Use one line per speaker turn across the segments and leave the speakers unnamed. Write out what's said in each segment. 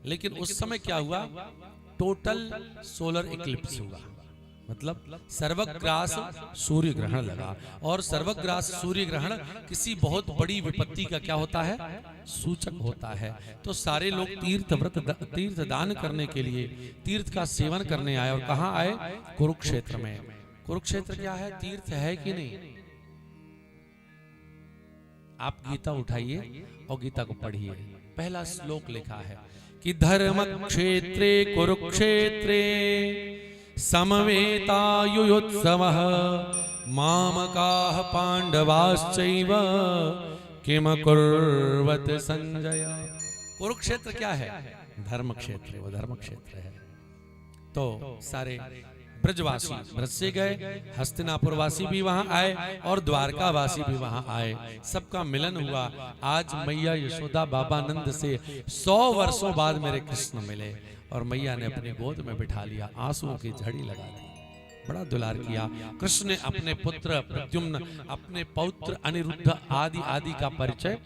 लेकिन उस समय क्या हुआ, टोटल सोलर इक्लिप्स हुआ, मतलब सर्वग्रास सूर्य ग्रहण लगा। और सर्वग्रास सूर्य ग्रहण किसी बहुत बड़ी विपत्ति का क्या होता है, सूचक होता है। तो सारे लोग तीर्थ दान करने के लिए तीर्थ का सेवन करने आए। और कहाँ आए, कुरुक्षेत्र में। कुरुक्षेत्र क्या है, तीर्थ है कि नहीं? आप गीता उठाइए और गीता को पढ़िए। पहला श्लोक लिखा है कि धर्म क्षेत्रे कुरुक्षेत्रे समवेतायुयुत्सवः मामकाः पांडवाश्चैव किम कुर्वत संजय। कुरुक्षेत्र क्या है, धर्म क्षेत्र, वो धर्म क्षेत्र है। तो सारे ब्रजवासी ब्रज से गए, हस्तिनापुरवासी भी वहां आए और द्वारकावासी भी वहां आए, सबका मिलन हुआ। आज मैया यशोदा बाबा नंद से 100 वर्षों बाद मेरे कृष्ण मिले और मैया ने अपनी गोद में बिठा लिया, आंसुओं की झड़ी लगा दी, बड़ा दुलार किया। कृष्ण ने अपने पुत्र प्रद्युम्न, अपने पौत्र अनिरुद्ध आदि आदि का परिचय,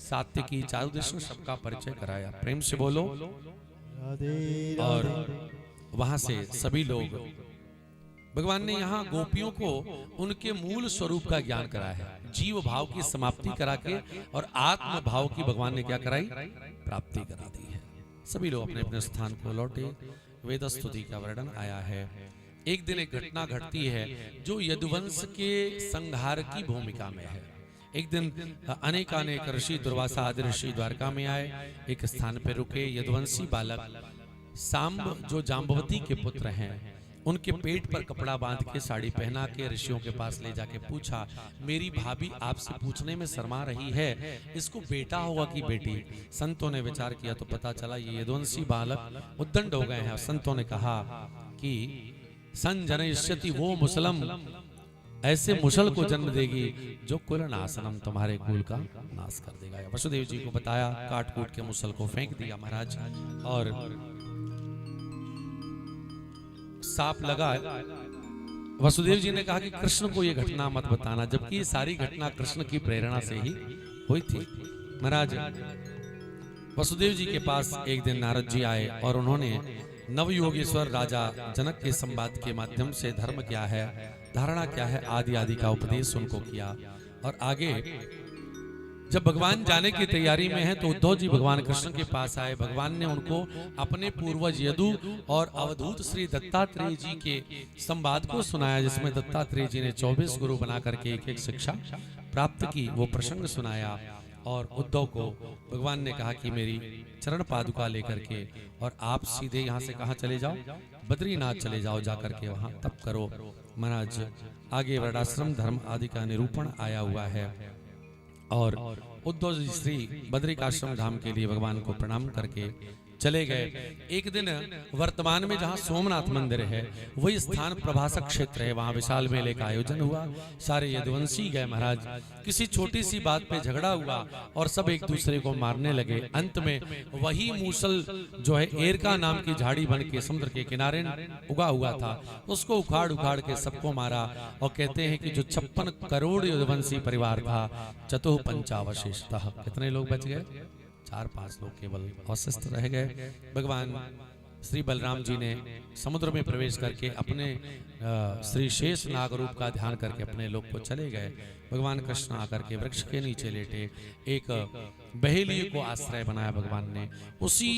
सात्विकी चारुदर्शन सबका परिचय कराया। प्रेम से बोलो। और वहां से सभी लोग, भगवान ने यहाँ गोपियों को उनके मूल स्वरूप का ज्ञान कराया है, जीव भाव की समाप्ति करा के और आत्म भाव की भगवान ने क्या कराई, प्राप्ति करा दी है। सभी लोग अपने अपने स्थान को लौटे। वेद स्तुति का वर्णन आया है। एक दिन एक घटना घटती है जो यदुवंश के संहार की भूमिका में है। एक दिन अनेकानेक ऋषि, दुर्वासा आदि ऋषि द्वारका में आए, एक स्थान पर रुके। यदुवंशी बालक सांब, जो जाम्बवती के पुत्र हैं, उनके पेट पर कपड़ा बांध के साड़ी पहना के ऋषियों के पास ले जाके पूछा, मेरी भाभी आपसे पूछने में शर्मा रही है, इसको बेटा होगा कि बेटी? संतों ने विचार किया तो पता चला ये यदुवंशी बालक उद्दंड हो गए हैं। संतों ने कहा कि संजनयिष्यति वो मुसलम, ऐसे मुसल को जन्म देगी जो कुल नाशनम, तुम्हारे कुल का नाश कर देगा। वसुदेव जी को बताया, काट कूट के मुसल को फेंक दिया महाराज। और सांप लगा। वसुदेव जी ने कहा कि कृष्ण को यह घटना मत बताना, जबकि ये सारी घटना कृष्ण की प्रेरणा से ही हुई थी। महाराज वसुदेव जी के पास एक दिन नारद जी आए और उन्होंने नवयोगेश्वर राजा जनक के संवाद के माध्यम से धर्म क्या है, धारणा क्या है, आदि आदि का उपदेश उनको किया। और आगे जब भगवान जाने की तैयारी में है तो उद्धव जी भगवान कृष्ण के पास आए। भगवान ने उनको अपने पूर्वज यदु और अवधूत श्री दत्तात्रेय जी के संवाद को सुनाया, जिसमें दत्तात्रेय जी ने 24 गुरु बना करके एक एक शिक्षा प्राप्त की, वो प्रसंग सुनाया। और उद्धव को भगवान ने कहा कि मेरी चरण पादुका लेकर के और आप सीधे यहाँ से कहाँ चले जाओ, बद्रीनाथ चले जाओ, जाकर के वहाँ तप करो। महाराज आगे वर्णाश्रम धर्म आदि का निरूपण आया हुआ है। और उद्धव जी श्री बद्रिकाश्रम धाम के लिए भगवान को प्रणाम करके चले गए। एक दिन वर्तमान में जहाँ सोमनाथ मंदिर है वही स्थान प्रभासक क्षेत्र है, वहाँ विशाल मेले का आयोजन हुआ। सारे यदुवंशी गए महाराज। किसी छोटी सी बात पे झगड़ा हुआ और सब एक दूसरे को मारने लगे। अंत में वही मूसल जो है एरका नाम की झाड़ी बन के समुद्र के किनारे उगा हुआ था, उसको उखाड़ उखाड़ के सबको मारा। और कहते हैं कि जो 56 करोड़ यदुवंशी परिवार था, चतुः पंचावशिष्टः, कितने लोग बच गए? 4-5 लोग केवल अवशिष्ट रह गए। भगवान श्री बलराम जी ने समुद्र में प्रवेश करके अपने श्री शेष नाग रूप का ध्यान करके अपने लोग को चले गए। भगवान कृष्ण आकर के वृक्ष के नीचे लेटे, एक बहेलिए को आश्रय बनाया भगवान ने। उसी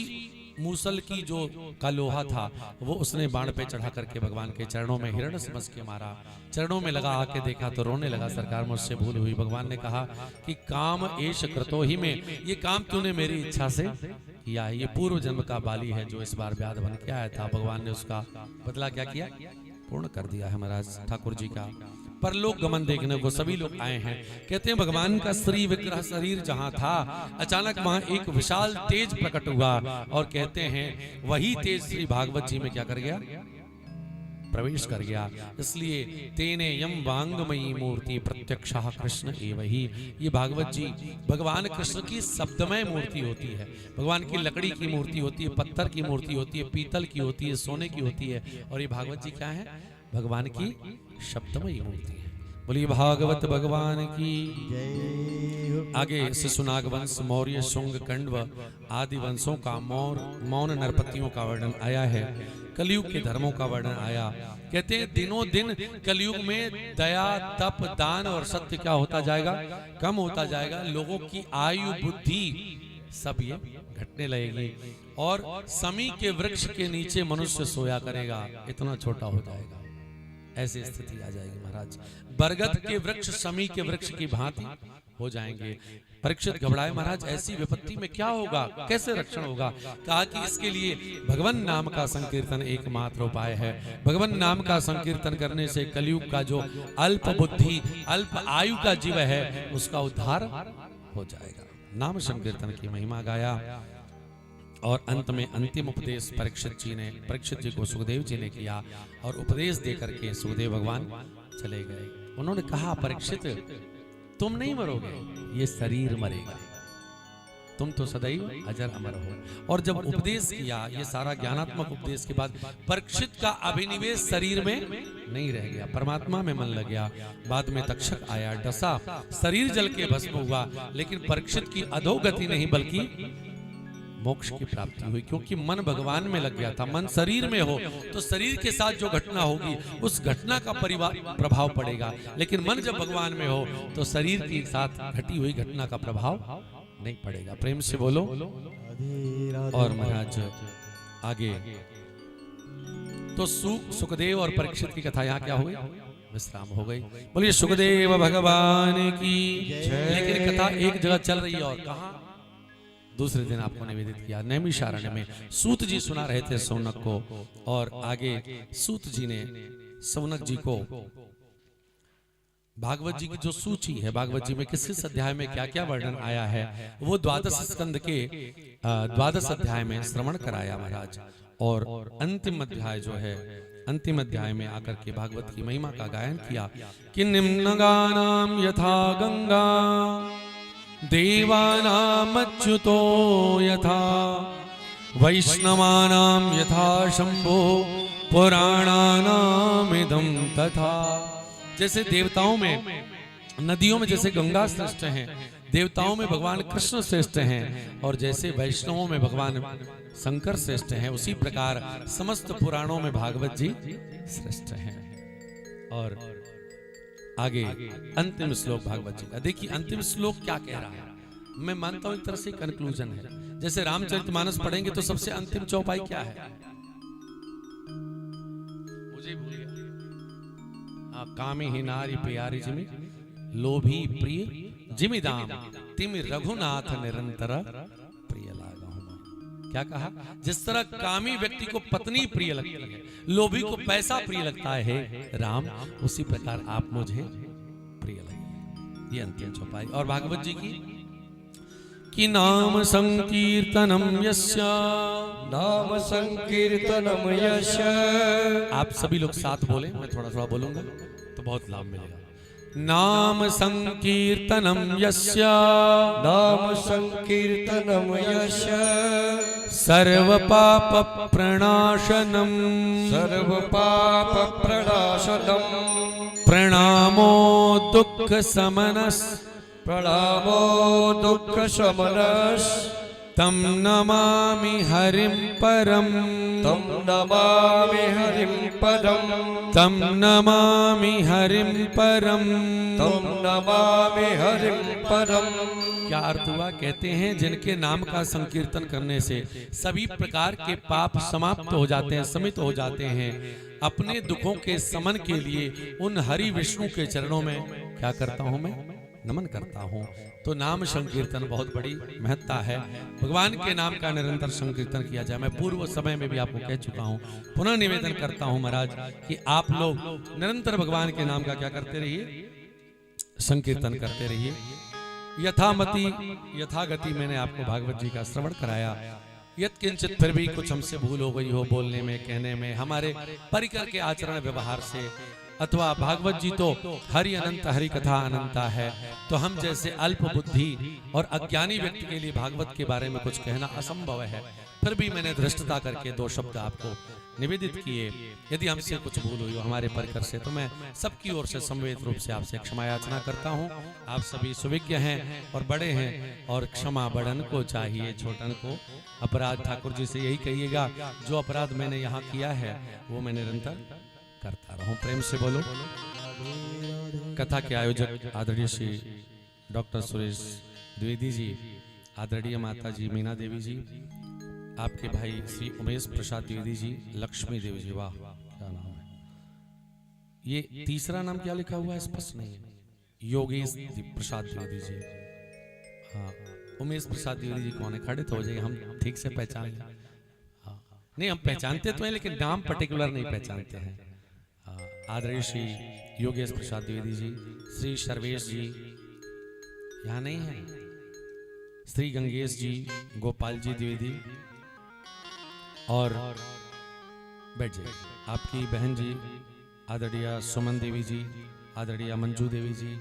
मूसल की जो का लोहा था वो उसने बाण पे चढ़ा करके भगवान के चरणों में हिरण समझ के मारा। चरणों में लगा, आके देखा तो रोने लगा, सरकार मुझसे भूल हुई। भगवान ने कहा कि काम एश कृतो ही में, ये काम तूने मेरी इच्छा से किया है, ये पूर्व जन्म का बाली है जो इस बार व्याध बन के आया था। भगवान ने उसका बदला क्या किया, पूर्ण कर दिया है महाराज ठाकुर जी का। परलोक गमन देखने को सभी लोग आए हैं। कहते हैं भगवान का श्री विग्रह शरीर जहां था, अचानक वहां एक विशाल तेज प्रकट हुआ और कहते हैं वही तेज श्री भागवत जी में क्या कर गया, प्रवेश कर गया। इसलिए तेने यम वांगमयी मूर्ति प्रत्यक्षः कृष्ण एवही, ये भागवत जी भगवान कृष्ण की शब्दमय मूर्ति होती है। भगवान की लकड़ी की मूर्ति होती है, पत्थर की मूर्ति होती है, पीतल की होती है, सोने की होती है। और ये भागवत जी क्या है, भगवान की शब्दमयी मूर्ति है। बोलिए भागवत भगवान की
जय।
आगे शिशुनाग वंश, मौर्य, शुंग, कण्व आदि वंशों का मौन नरपतियों का वर्णन आया है। कलयुग के धर्मों का वर्णन आया। कहते हैं दिनों दिन कलयुग में दया, तप, दान और सत्य क्या होता जाएगा? कम होता जाएगा। लोगों की आयु, बुद्धि सब ये घटने लगेगी और समी के वृक्ष के नीचे मनुष्य सोया करेगा, इतना छोटा हो जाएगा। ऐसी स्थिति आ जाएगी महाराज। बरगद के वृक्ष समी के वृक्ष की भांति हो जाएंगे। परीक्षित घबराए, महाराज ऐसी विपत्ति में क्या होगा, कैसे रक्षण होगा? कहा कि इसके लिए भगवान नाम का संकीर्तन एकमात्र उपाय है। भगवान नाम का संकीर्तन करने से कलयुग का जो अल्प बुद्धि, अल्प आयु का जीव है उसका उद्धार हो जाएगा। नाम संकीर्तन की महिमा गाया और अंत में अंतिम उपदेश परीक्षित जी को सुखदेव जी ने किया और उपदेश दे करके सुखदेव भगवान चले गए। उन्होंने कहा, परीक्षित तुम नहीं मरोगे, ये शरीर मरेगा, तुम तो सदैव अजर अमर हो। और जब उपदेश किया, ये सारा ज्ञानात्मक उपदेश के बाद परीक्षित का अभिनिवेश शरीर में नहीं रह गया, परमात्मा में मन लग गया। बाद में तक्षक आया, डसा, शरीर जल के भस्म हुआ, लेकिन परीक्षित की अधोगति नहीं बल्कि मोक्ष की प्राप्ति हुई, क्योंकि मन भगवान में लग गया था। मन शरीर में हो तो शरीर के साथ जो घटना होगी उस घटना का प्रभाव पड़ेगा, लेकिन मन जब भगवान में हो तो शरीर के साथ घटी हुई घटना का प्रभाव नहीं पड़ेगा। प्रेम से बोलो। और महाराज आगे तो सुखदेव और परीक्षित की कथा यहाँ क्या हो गई? विश्राम हो गई। बोलिए सुखदेव भगवान की। लेकिन कथा एक जगह चल रही है और कहा? दूसरे दिन आपको निवेदित किया नैमिषारण्य में। सूत जी सुना रहे थे सौनक को, और आगे सूत जी ने सौनक जी को भागवत जी की जो सूची है, भागवत जी में किस किस अध्याय में क्या क्या वर्णन आया है, वो द्वादश स्कंद के द्वादश अध्याय में श्रवण कराया महाराज। और अंतिम अध्याय जो है, अंतिम अध्याय में आकर के भागवत की महिमा का गायन किया कि निम्नगानाम यथा गंगा देवानामच्युतो यथा वैष्णवानाम यथा शंभो पुराणानामिदं तथा। जैसे देवताओं में, नदियों में जैसे गंगा श्रेष्ठ हैं, देवताओं में भगवान कृष्ण श्रेष्ठ हैं, और जैसे वैष्णवों में भगवान शंकर श्रेष्ठ हैं, उसी प्रकार समस्त पुराणों में भागवत जी श्रेष्ठ हैं। और आगे अंतिम श्लोक भागवत जी का देखिए। अंतिम श्लोक क्या कह रहा है? मैं मानता हूं एक तरह से कंक्लूजन है। जैसे रामचरितमानस पढ़ेंगे तो सबसे अंतिम चौपाई क्या है? मुझे भूल गया। कामी ही नारी प्यारी जिमि लोभी प्रिय जिमि दाम तिमि रघुनाथ निरंतर प्रिय लागा। क्या कहा? जिस तरह कामी व्यक्ति को पत्नी प्रिय लगती है, लोभी को पैसा प्रिय लगता है राम, उसी प्रकार आप मुझे प्रिय लगे। ये अंतिम चौपाई। और भागवत जी की कि नाम संकीर्तनम यस्य,
नाम संकीर्तनम यस्य।
आप सभी लोग साथ बोले, मैं थोड़ा थोड़ा बोलूंगा तो बहुत लाभ मिलेगा। नाम संकीर्तनम यस्य,
नाम संकीर्तनम यस्य।
सर्व पाप प्रणाशनम,
सर्व पाप प्रणाशनम।
प्रणामो दुख समनस,
प्रणामो दुख शमनस।
तम नमामि हरिम परम,
तम नमामि हरिम परम।
तम नमामि हरिम परम,
तम नमामि हरिम परम।
क्या अर्थ हुआ? कहते हैं जिनके नाम का संकीर्तन करने से सभी प्रकार के पाप समाप्त हो जाते हैं, शमित हो जाते हैं। अपने दुखों के समन के लिए उन हरि विष्णु के चरणों में क्या करता हूं मैं? नमन करता हूं। तो नाम संकीर्तन बहुत बड़ी महत्ता है। भगवान के नाम का निरंतर संकीर्तन किया जाए। मैं पूर्व समय में भी आपको कह चुका हूं, पुनः निवेदन करता हूं महाराज कि आप लोग निरंतर भगवान के नाम का क्या करते रहिए? संकीर्तन करते रहिए। यथामति यथागति मैंने आपको भागवत जी का श्रवण कराया। यत् किंचित फिर भी कुछ हमसे भूल हो गई हो बोलने में, कहने में, हमारे परिकर के आचरण व्यवहार से अथवा भागवत जी तो हरि अनंत हरि कथा अनंता है, तो हम जैसे अल्प बुद्धि और अज्ञानी व्यक्ति के लिए भागवत के बारे में कुछ कहना असंभव है। फिर भी मैंने धृष्टता करके 2 शब्द आपको निवेदित किए। यदि हमसे कुछ भूल हुई हो हमारे परिकर से, तो मैं सबकी ओर से संवेद रूप से आपसे क्षमा याचना करता हूँ। आप सभी सुविज्ञ हैं और बड़े हैं, और क्षमा बड़न को चाहिए छोटन को। अपराध ठाकुर जी से यही कहिएगा, जो अपराध मैंने यहाँ किया है वो मैं निरंतर करता रहूं। प्रेम से बोलो। कथा के आयोजक आदरणीय श्री डॉक्टर सुरेश द्विवेदी जी, आदरणीय माता जी मीना देवी जी, आपके भाई श्री उमेश प्रसाद द्विवेदी जी, लक्ष्मी देवी जी, वाह क्या नाम है। ये तीसरा नाम क्या लिखा हुआ है स्पष्ट नहीं है। योगेश प्रसाद द्विवेदी जी, हाँ उमेश प्रसाद द्विवेदी जी कौन है, खड़े तो हो जाइए, हम ठीक से पहचान लें। हाँ नहीं, हम पहचानते तो हैं लेकिन नाम पर्टिकुलर नहीं पहचानते हैं। आदरणीय श्री योगेश प्रसाद द्विवेदी जी, श्री सर्वेश जी यहाँ नहीं है, श्री गंगेश जी, गोपाल जी द्विवेदी, और बैठ जाइए आपकी बहन जी आदरणीय सुमन देवी जी, आदरणीय मंजू देवी जी,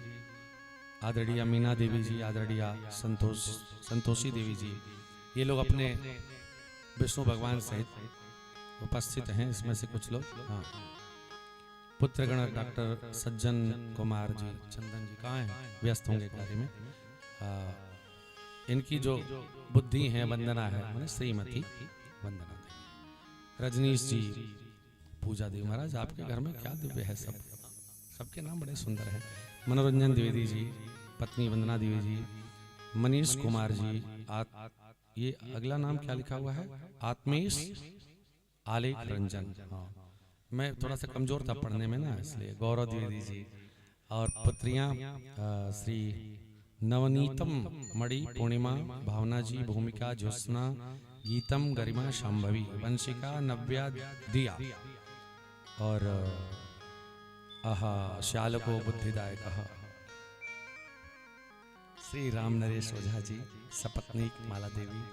आदरणीय मीना देवी जी, आदरणीय संतोषी देवी जी, ये लोग अपने विष्णु भगवान सहित उपस्थित हैं। इसमें से कुछ लोग, हाँ पुत्रगण डॉक्टर सज्जन कुमार जी, चंदन जी कहाँ हैं, व्यस्त होंगे कार्य में। इनकी जो बुद्धि है वंदना है, मैंने श्रीमती वंदना देवी, रजनीश जी, पूजा देवी। महाराज आपके घर में क्या दिव्य है, सबके नाम बड़े सुंदर हैं। मनोरंजन द्विवेदी जी, पत्नी वंदना देवी जी, मनीष कुमार जी, ये अगला नाम क्या लिखा हुआ है, आत्मेश आलेख रंजन, हाँ मैं थोड़ा सा कमजोर था पढ़ने में ना, इसलिए गौरव द्विवेदी जी, और पुत्रियां श्री नवनीतम मणि पूर्णिमा, भावना जी, भूमिका, ज्योत्सना, गीतम, गरिमा, शांभवी, वंशिका, नव्या, दिया, और आहा श्यालको बुद्धिदायक श्री राम नरेश ओझा जी, सपत्नीक माला देवी।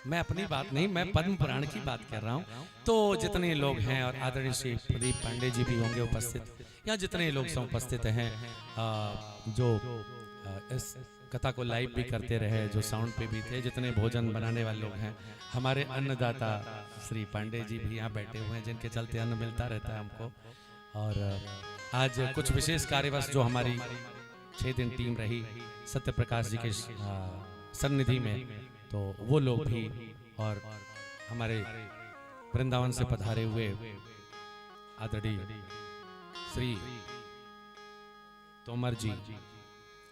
मैं अपनी बात नहीं, मैं पद्म पुराण की बात कर रहा हूँ। तो जितने लोग हैं, और आदरणीय श्री प्रदीप पांडे जी भी होंगे उपस्थित, यहाँ जितने लोग सब उपस्थित हैं, जो इस कथा को लाइव भी करते रहे, जो साउंड पे भी थे, जितने भोजन बनाने वाले लोग हैं, हमारे अन्नदाता श्री पांडे जी भी यहाँ बैठे हुए हैं, जिनके चलते अन्न मिलता रहता है हमको। और आज कुछ विशेष कार्यवश जो हमारी 6 दिन टीम रही सत्य प्रकाश जी के सन्निधि में, तो वो लोग भी, और हमारे वृंदावन से पधारे हुए आदरणीय श्री तोमर जी,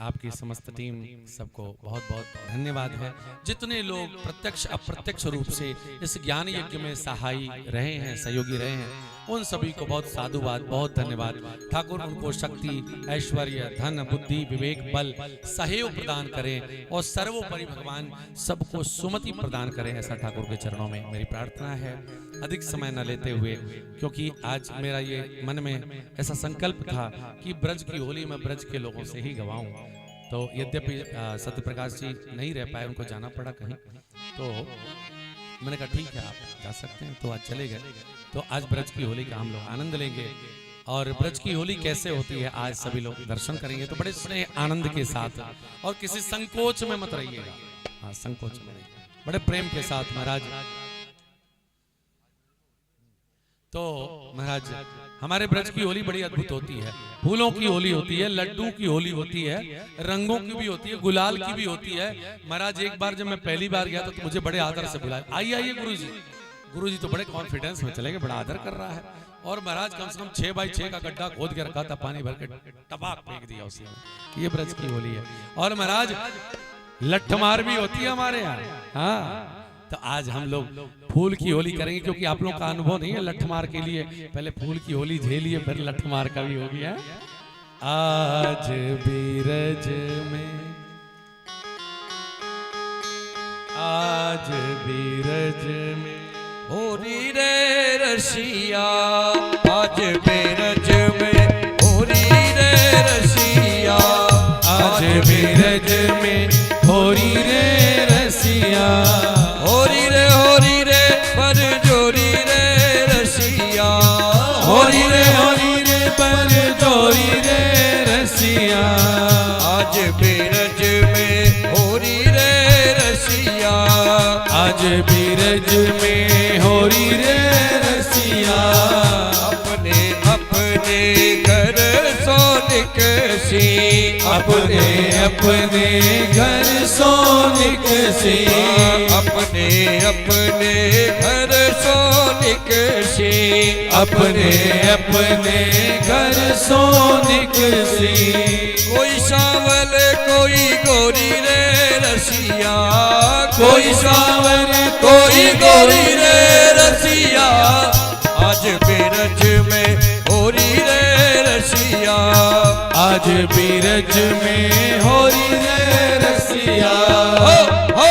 आपकी समस्त टीम, सबको बहुत बहुत धन्यवाद है। जितने लोग प्रत्यक्ष अप्रत्यक्ष रूप से इस ज्ञान यज्ञ में सहायी रहे हैं, सहयोगी रहे हैं, उन सभी को बहुत साधुवाद, बहुत धन्यवाद। ठाकुर उनको शक्ति, ऐश्वर्य, धन, बुद्धि, विवेक, बल, सहयोग प्रदान करें, और सर्वोपरि भगवान सबको सुमति प्रदान करें, ऐसा ठाकुर के चरणों में मेरी प्रार्थना है। अधिक समय न लेते हुए, क्योंकि आज मेरा ये मन में ऐसा संकल्प था कि ब्रज की होली मैं ब्रज के लोगों से ही गवाऊं, तो यद्यपि सत्य प्रकाश जी नहीं रह पाए, उनको जाना पड़ा कहीं, तो मैंने कहा ठीक है आप जा सकते हैं, तो आज चले गए। तो आज ब्रज की होली का हम लोग आनंद लेंगे, और ब्रज की होली कैसे होती है आज सभी लोग दर्शन करेंगे, तो बड़े स्नेह आनंद के साथ, और किसी संकोच में मत रहिएगा, हाँ संकोच में बड़े प्रेम के साथ। महाराज तो महाराज हमारे ब्रज की होली बड़ी अद्भुत होती है, फूलों की होली होती है, लड्डू की होली होती है, रंगों की भी होती है, गुलाल की भी होती है। महाराज एक बार जब मैं पहली बार गया तो मुझे बड़े आदर से बुलाया, आइए आइए गुरुजी। गुरुजी तो बड़े कॉन्फिडेंस में चले गए, बड़ा आदर कर रहा है, और महाराज कम से कम 6x6 का गड्ढा खोद के रखा था, पानी भर के टपाक फेंक दिया उसमें। ये ब्रज की होली है। और महाराज लठमार भी होती है हमारे यहाँ, हाँ। तो आज हम लोग फूल की होली करेंगे, क्योंकि आप लोग का अनुभव नहीं है लठमार के लिए, पहले फूल की होली झेलिए, फिर लठमार का भी हो गया। आज बीरज में, आज बीरज में
होरी रे रसिया, आज बीरज में होरी रे रसिया,
आज बीरज में होरी रे रसिया,
होरी रे पर जोरी रे रसिया,
आज बीरज में होरी रे रसिया
अपने अपने घर सोनिक सी
अपने अपने घर सोनिक सी
अपने अपने घर सोनिक सी
अपने अपने घर सोनिक सी
कोई सावल कोई गोरी रे रसिया
कोई सावर
कोई गोरी रे रसिया आज बीरज में होरी रे रसिया
आज बीरज में होरी रे रसिया
हो